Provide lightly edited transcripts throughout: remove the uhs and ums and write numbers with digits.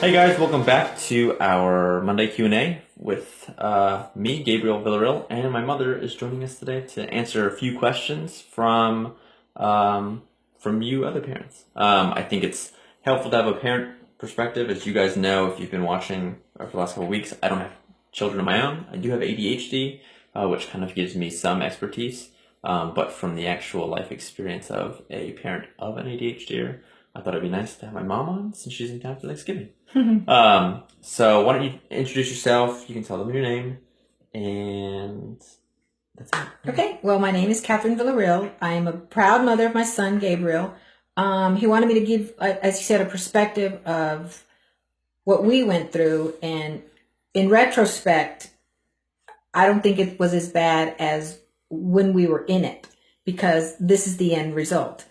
Hey guys, welcome back to our Monday Q&A with me, Gabriel Villarreal, and my mother is joining us today to answer a few questions from you other parents. I think it's helpful to have a parent perspective. As you guys know, if you've been watching for the last couple of weeks, I don't have children of my own. I do have ADHD, which kind of gives me some expertise, but from the actual life experience of a parent of an ADHDer, I thought it'd be nice to have my mom on since she's in town for Thanksgiving. So why don't you introduce yourself? You can tell them your name, and that's it. Okay, well, my name is Catherine Villarreal. I am a proud mother of my son, Gabriel. He wanted me to give, as you said, a perspective of what we went through. And in retrospect, I don't think it was as bad as when we were in it, because this is the end result.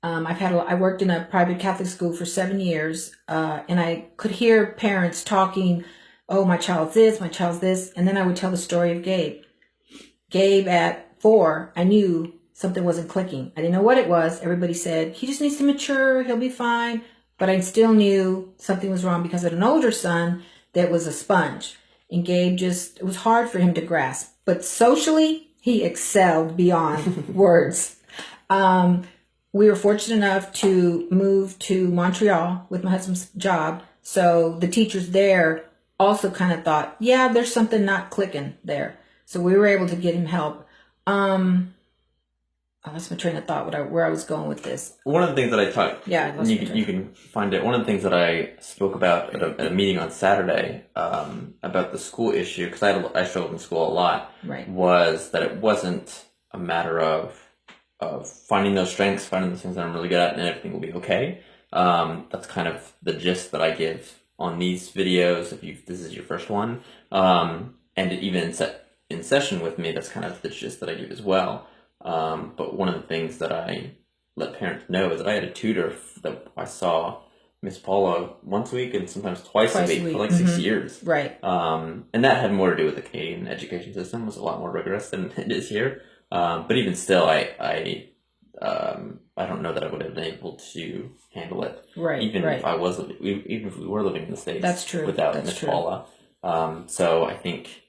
I worked in a private Catholic school for 7 years, and I could hear parents talking, oh, my child's this, and then I would tell the story of Gabe. Gabe at 4, I knew something wasn't clicking. I didn't know what it was. Everybody said, he just needs to mature, he'll be fine. But I still knew something was wrong because I had an older son that was a sponge. And Gabe it was hard for him to grasp. But socially, he excelled beyond words. We were fortunate enough to move to Montreal with my husband's job. So the teachers there also kind of thought, yeah, there's something not clicking there. So we were able to get him help. I lost my train of thought where I was going with this. One of the things that I talked, you can find it. One of the things that I spoke about at a meeting on Saturday about the school issue, because I struggled in school a lot, right, was that it wasn't a matter of finding those strengths, finding those things that I'm really good at, and everything will be okay. That's kind of the gist that I give on these videos. This is your first one, and even in session with me, that's kind of the gist that I give as well. But one of the things that I let parents know is that I had a tutor that I saw Miss Paula once a week and sometimes twice a week for like 6 years. Right. And that had more to do with the Canadian education system. It was a lot more rigorous than it is here. But even still, I don't know that I would have been able to handle it. Right. Even right. Even if we were living in the States. That's true. Without Miss Paula. So I think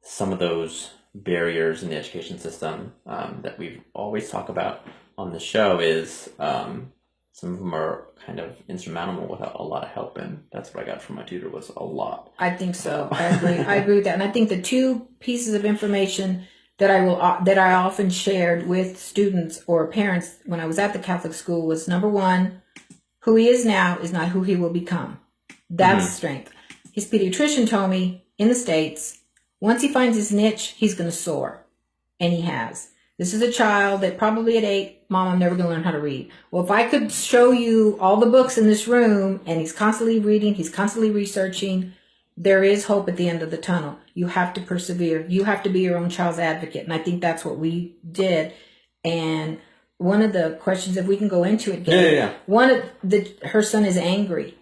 some of those barriers in the education system that we've always talked about on the show is some of them are kind of insurmountable without a lot of help, and that's what I got from my tutor was a lot. I think so. I agree with that. And I think the two pieces of information that I often shared with students or parents when I was at the Catholic school was, number one, who he is now is not who he will become. That's strength. His pediatrician told me in the States, once he finds his niche, he's going to soar. And he has. This is a child that probably at 8, Mom, I'm never going to learn how to read. Well, if I could show you all the books in this room and he's constantly reading, he's constantly researching, there is hope at the end of the tunnel. You have to persevere. You have to be your own child's advocate. And I think that's what we did. And one of the questions, if we can go into it, her son is angry.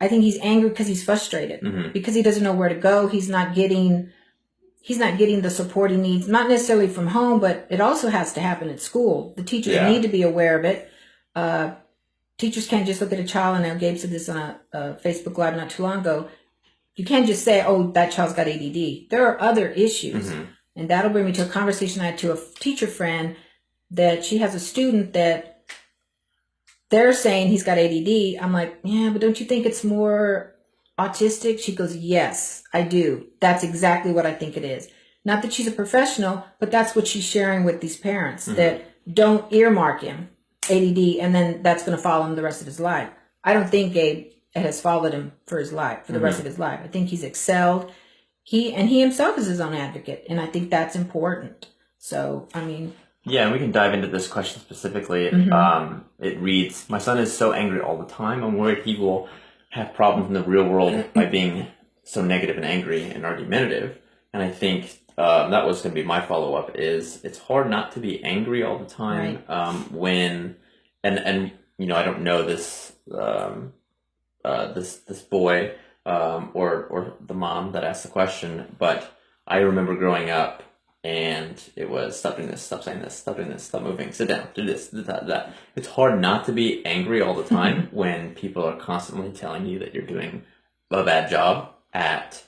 I think he's angry because he's frustrated, because he doesn't know where to go. He's not getting the support he needs, not necessarily from home, but it also has to happen at school. The teachers need to be aware of it. Teachers can't just look at a child, and now Gabe said this on a Facebook Live not too long ago. You can't just say, oh, that child's got ADD. There are other issues. And that'll bring me to a conversation I had to a teacher friend that she has a student that they're saying he's got ADD. I'm like, yeah, but don't you think it's more autistic? She goes, yes, I do. That's exactly what I think it is. Not that she's a professional, but that's what she's sharing with these parents, that don't earmark him ADD, and then that's going to follow him the rest of his life. I don't think Gabe has followed him for his life, for the rest of his life. I think he's excelled. He himself is his own advocate, and I think that's important. So, I mean... Yeah, and we can dive into this question specifically. It reads, my son is so angry all the time. I'm worried he will have problems in the real world by being so negative and angry and argumentative. And I think that was going to be my follow-up is it's hard not to be angry all the time when, and you know, I don't know this... this boy or the mom that asked the question, but I remember growing up and it was stop doing this, stop saying this, stop doing this, stop moving, sit down, do this, do that, that. It's hard not to be angry all the time when people are constantly telling you that you're doing a bad job at,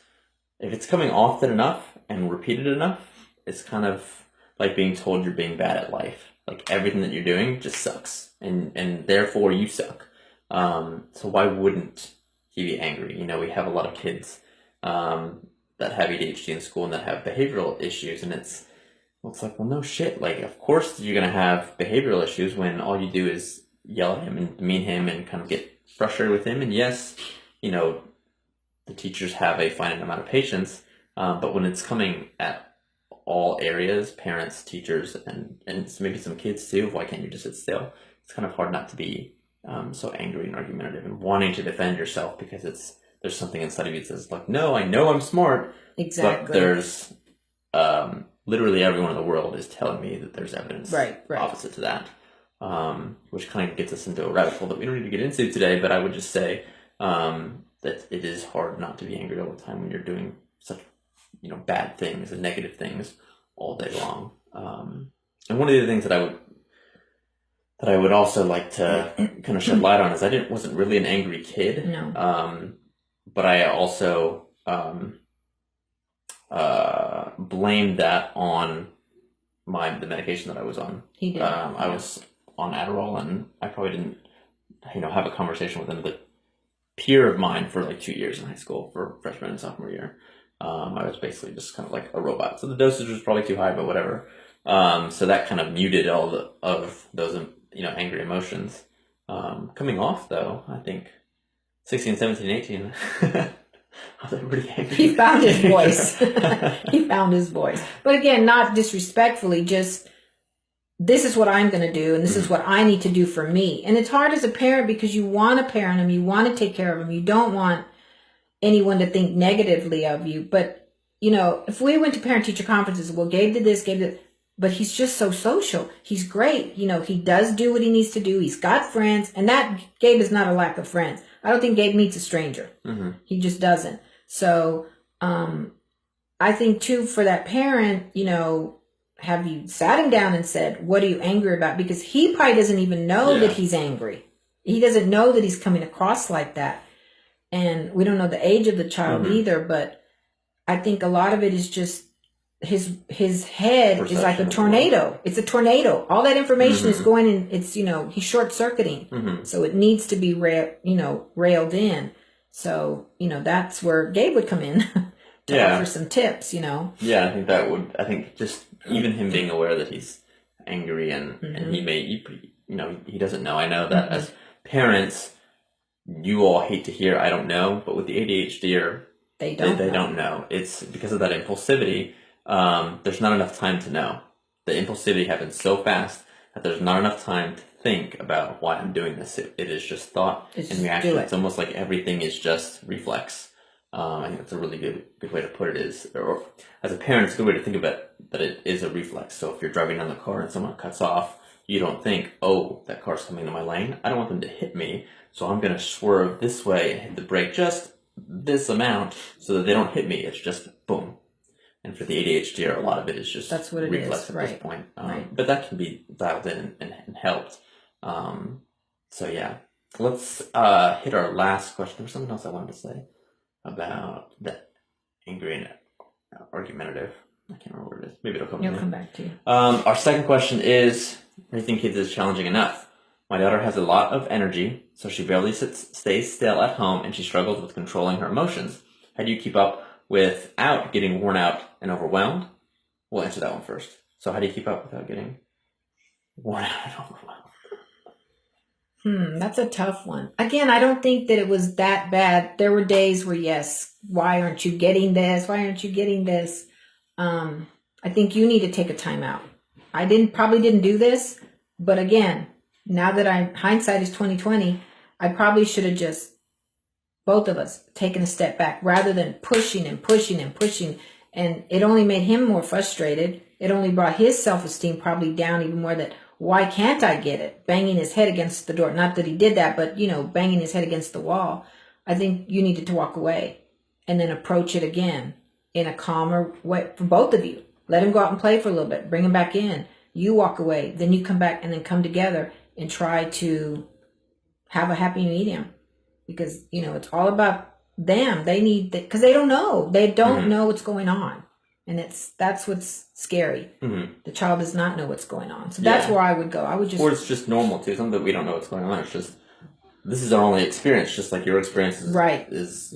if it's coming often enough and repeated enough, it's kind of like being told you're being bad at life. Like everything that you're doing just sucks, and therefore you suck. So why wouldn't he be angry? You know, we have a lot of kids that have ADHD in school and that have behavioral issues, and it's like, well, no shit. Like, of course you're gonna have behavioral issues when all you do is yell at him and demean him and kind of get frustrated with him. And yes, you know, the teachers have a finite amount of patience, but when it's coming at all areas, parents, teachers, and maybe some kids too, why can't you just sit still? It's kind of hard not to be so angry and argumentative and wanting to defend yourself because there's something inside of you that says, like, no, I know I'm smart. Exactly. But there's literally everyone in the world is telling me that there's evidence opposite to that, which kind of gets us into a rabbit hole that we don't need to get into today. But I would just say that it is hard not to be angry all the time when you're doing such, you know, bad things and negative things all day long. And one of the things that I would also like to kind of shed light on is I wasn't really an angry kid. No. But I also blamed that on the medication that I was on. He did. I was on Adderall, and I probably didn't, you know, have a conversation with another peer of mine for like 2 years in high school for freshman and sophomore year. I was basically just kind of like a robot. So the dosage was probably too high, but whatever. So that kind of muted all of those, you know, angry emotions. Coming off though, I think 16, 17, 18, I was pretty angry. He found his voice. He found his voice. But again, not disrespectfully, just this is what I'm going to do, and this is what I need to do for me. And it's hard as a parent because you want to parent him, you want to take care of him, you don't want anyone to think negatively of you. But, you know, if we went to parent-teacher conferences, well, Gabe did this, Gabe did, but he's just so social. He's great. You know, he does do what he needs to do. He's got friends, and that Gabe is not a lack of friends. I don't think Gabe meets a stranger. Mm-hmm. He just doesn't. So, I think too, for that parent, you know, have you sat him down and said, what are you angry about? Because he probably doesn't even know that he's angry. He doesn't know that he's coming across like that. And we don't know the age of the child either, but I think a lot of it is just his head is like a tornado. It's a tornado. All that information is going in. It's, you know, he's short circuiting. So it needs to be railed in. So, you know, that's where Gabe would come in to offer some tips, you know. Yeah, I think just even him being aware that he's angry and he may, you know, he doesn't know. I know that as parents, you all hate to hear, I don't know, but with the ADHD, they don't know. It's because of that impulsivity. There's not enough time to know. The impulsivity happens so fast that there's not enough time to think about why I'm doing this. It is just thought and reaction. It's almost like everything is just reflex. I think that's a really good way to put it is, or as a parent, it's a good way to think about that it is a reflex. So if you're driving down the car and someone cuts off, you don't think, oh, that car's coming in my lane. I don't want them to hit me. So I'm going to swerve this way and hit the brake just this amount so that they don't hit me. It's just boom. And for the ADHD, a lot of it is just that's what it reflex is. at this point. But that can be dialed in and helped. So yeah, let's hit our last question. There's something else I wanted to say about that angry and argumentative. I can't remember what it is. Maybe it'll come. It'll come back to you. Our second question is: raising kids is challenging enough. My daughter has a lot of energy, so she barely stays still at home, and she struggles with controlling her emotions. How do you keep up without getting worn out and overwhelmed? We'll answer that one first. So how do you keep up without getting worn out and overwhelmed? That's a tough one. Again, I don't think that it was that bad. There were days where, yes, why aren't you getting this? Why aren't you getting this? I think you need to take a time out. I probably didn't do this, but again, now that hindsight is 2020, I probably should have just, both of us, taken a step back rather than pushing and pushing and pushing. And it only made him more frustrated. It only brought his self-esteem probably down even more, that why can't I get it? Banging his head against the door. Not that he did that, but, you know, banging his head against the wall. I think you needed to walk away and then approach it again in a calmer way for both of you. Let him go out and play for a little bit. Bring him back in. You walk away. Then you come back and then come together and try to have a happy medium. Because, it's all about them. They need that because they don't know. They don't know what's going on. And that's what's scary. The child does not know what's going on. So that's where I would go. I would just... Or it's just normal, too. Something that we don't know what's going on. It's just, this is our only experience, just like your experience is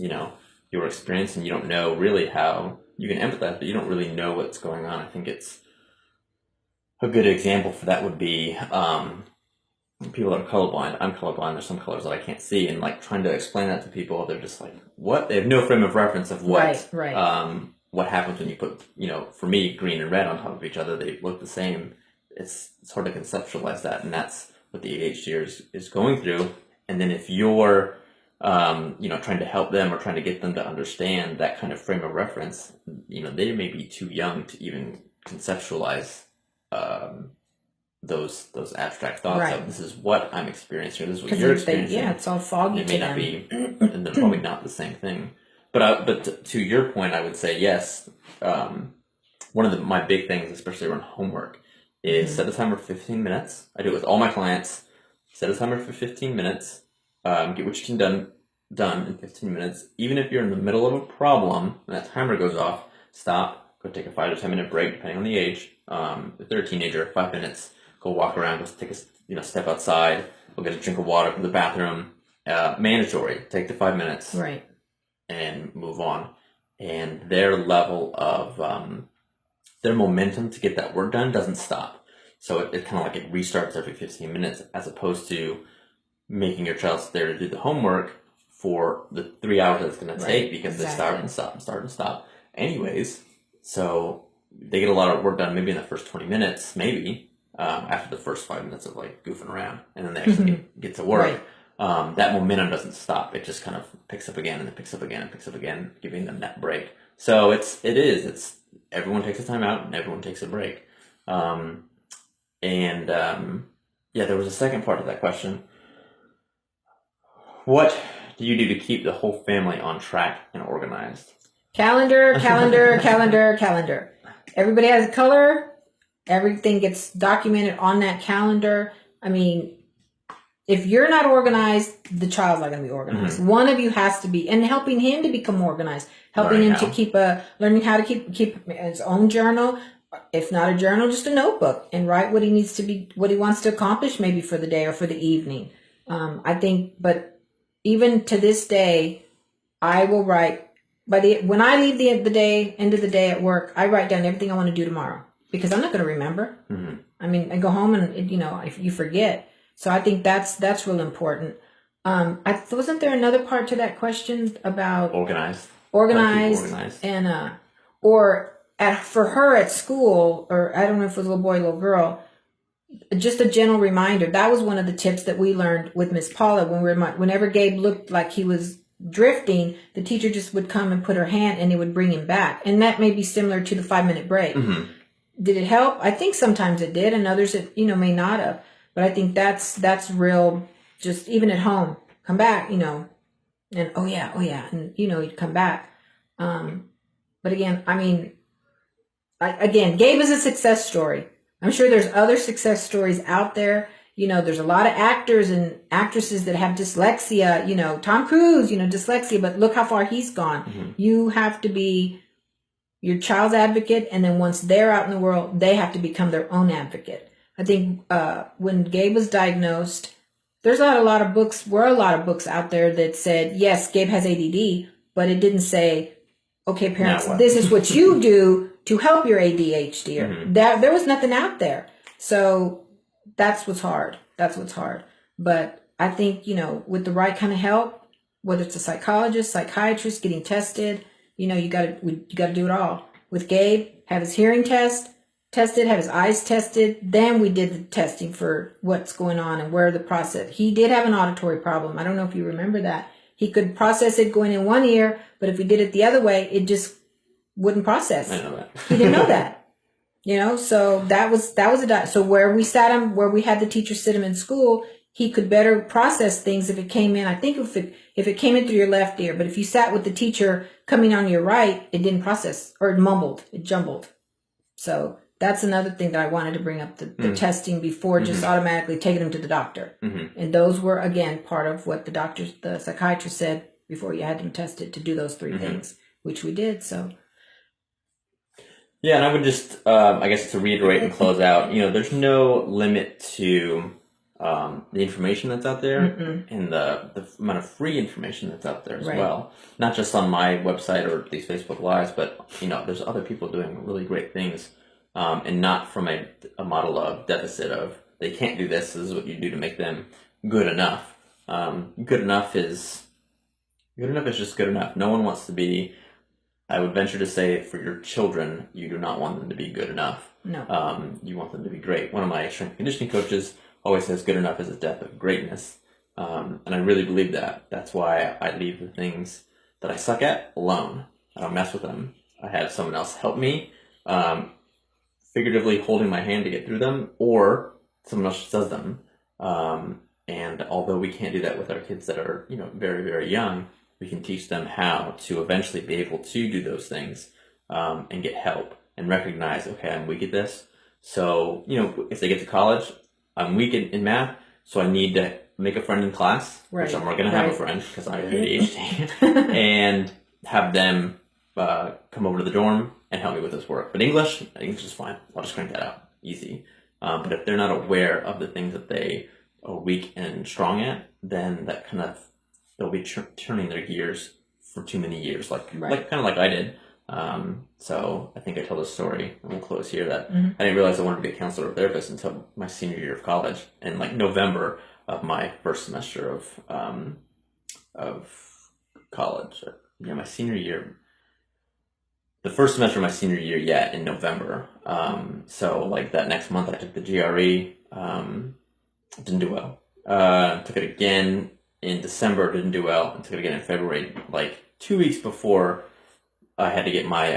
your experience, and you don't know really how... You can empathize, but you don't really know what's going on. I think it's... A good example for that would be people that are colorblind. I'm colorblind. There's some colors that I can't see. And, trying to explain that to people, they're just like, what? They have no frame of reference of what... Right. What happens when you put, for me, green and red on top of each other. They look the same. It's hard to conceptualize that, and that's what the ADHD is going through. And then if you're, trying to help them or trying to get them to understand that kind of frame of reference, they may be too young to even conceptualize those abstract thoughts of this is what I'm experiencing, this is what you're experiencing. It's all foggy. It may not be, and they're probably not the same thing. But to your point, I would say yes. One of my big things, especially around homework, is set a timer for 15 minutes. I do it with all my clients. Set a timer for 15 minutes. Get what you can done in 15 minutes. Even if you're in the middle of a problem and that timer goes off, stop. Go take a 5 to 10 minute break, depending on the age. If they're a teenager, 5 minutes. Go walk around. Go take a step outside. Go get a drink of water from the bathroom. Mandatory. Take the 5 minutes. Right. And move on. And their level of their momentum to get that work done doesn't stop. So it kind of it restarts every 15 minutes, as opposed to making your child sit there to do the homework for the 3 hours that it's going to take, because they start and stop and start and stop anyways. So they get a lot of work done maybe in the first 20 minutes, maybe after the first 5 minutes of goofing around, and then they actually get to work. Right. That momentum doesn't stop. It just kind of picks up again, and it picks up again and picks up again, giving them that break. So it's everyone takes a time out and everyone takes a break. There was a second part of that question. What do you do to keep the whole family on track and organized? Calendar. Everybody has a color. Everything gets documented on that calendar. I mean, if you're not organized, the child's not going to be organized. One of you has to be, and helping him to become organized, helping him to learning how to keep his own journal. If not a journal, just a notebook, and write what he needs to be, what he wants to accomplish, maybe for the day or for the evening. I think, but even to this day, I will write when I leave the end of the day at work, I write down everything I want to do tomorrow, because I'm not going to remember. I mean, I go home and if you forget. So I think that's real important. Wasn't there another part to that question about organized and for her at school, or I don't know if it was a little boy, little girl, just a gentle reminder. That was one of the tips that we learned with Miss Paula whenever Gabe looked like he was drifting, the teacher just would come and put her hand and it would bring him back. And that may be similar to the 5-minute break. Did it help? I think sometimes it did, and others it may not have. But I think that's real. Just even at home, come back, and oh yeah, and you'd come back. But again, I mean, Gabe is a success story. I'm sure there's other success stories out there. There's a lot of actors and actresses that have dyslexia. Tom Cruise, dyslexia, but look how far he's gone. You have to be your child's advocate, and then once they're out in the world, they have to become their own advocate. I think when Gabe was diagnosed, there's not a lot of books. Were a lot of books out there that said, yes, Gabe has ADD, but it didn't say, okay, parents, this is what you do to help your ADHD. Or there was nothing out there. So that's what's hard. But I think, with the right kind of help, whether it's a psychologist, psychiatrist, getting tested, you got to do it all. With Gabe, have his hearing tested, have his eyes tested. Then we did the testing for what's going on and where the process. He did have an auditory problem. I don't know if you remember that. He could process it going in one ear, but if we did it the other way, it just wouldn't process. I know that. He didn't know that. So that was so where we sat him, where we had the teacher sit him in school, he could better process things if it came in. I think if it came in through your left ear, but if you sat with the teacher coming on your right, it didn't process, or it mumbled, it jumbled. So that's another thing that I wanted to bring up, the testing before just automatically taking them to the doctor. And those were, again, part of what the psychiatrist said before you had them tested, to do those 3 things, which we did. So. Yeah, and I would just, I guess to reiterate and close out, there's no limit to the information that's out there and the amount of free information that's out there as well. Not just on my website or these Facebook Lives, but, there's other people doing really great things, and not from a model of deficit of they can't do this is what you do to make them good enough. Good enough is just good enough. No one wants to be, I would venture to say, for your children, you do not want them to be good enough. No. You want them to be great. One of my strength and conditioning coaches always says good enough is a death of greatness. And I really believe that. That's why I leave the things that I suck at alone. I don't mess with them. I have someone else help me, figuratively holding my hand to get through them, or someone else does them. And although we can't do that with our kids that are, very, very young, we can teach them how to eventually be able to do those things, and get help and recognize, okay, I'm weak at this. So, if they get to college, I'm weak in math, so I need to make a friend in class, which I'm going to have a friend because I have ADHD, and have them come over to the dorm and help me with this work. But English is fine. I'll just crank that out. Easy. But if they're not aware of the things that they are weak and strong at, then that they'll be turning their gears for too many years, like I did. So I think I told a story, and we'll close here, that I didn't realize I wanted to be a counselor or therapist until my senior year of college, and November of my first semester of college. My senior year, the first semester of my senior year, in November. So that next month I took the GRE, didn't do well. Took it again in December, didn't do well, and took it again in February, 2 weeks before I had to get my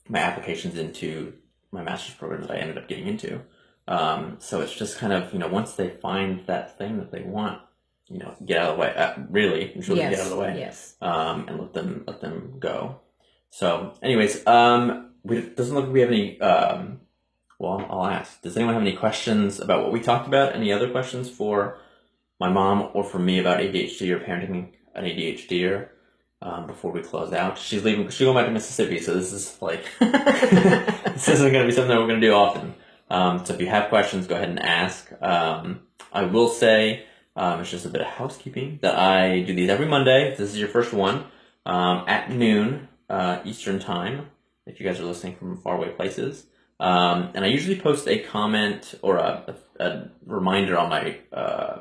my applications into my master's program that I ended up getting into. So it's just kind of, once they find that thing that they want, get out of the way, really and truly get out of the way, and let them go. So anyways, it doesn't look like we have any, well, I'll ask, does anyone have any questions about what we talked about? Any other questions for my mom or for me about ADHD or parenting an ADHDer? Before we close out, she's going back to Mississippi, so this is this isn't going to be something that we're going to do often. So if you have questions, go ahead and ask. I will say, it's just a bit of housekeeping, that I do these every Monday. If this is your first one, at noon Eastern time, if you guys are listening from faraway places. And I usually post a comment or a reminder on my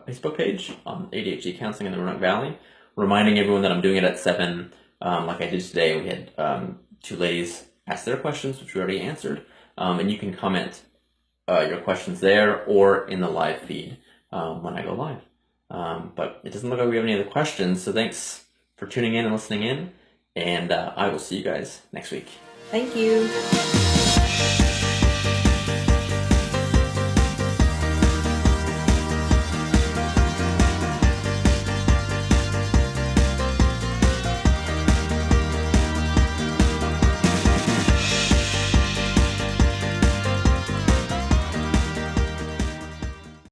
Facebook page on ADHD counseling in the Roanoke Valley, reminding everyone that I'm doing it at 7, like I did today. We had 2 ladies ask their questions, which we already answered. And you can comment your questions there or in the live feed when I go live. But it doesn't look like we have any other questions, so thanks for tuning in and listening in, and I will see you guys next week. Thank you.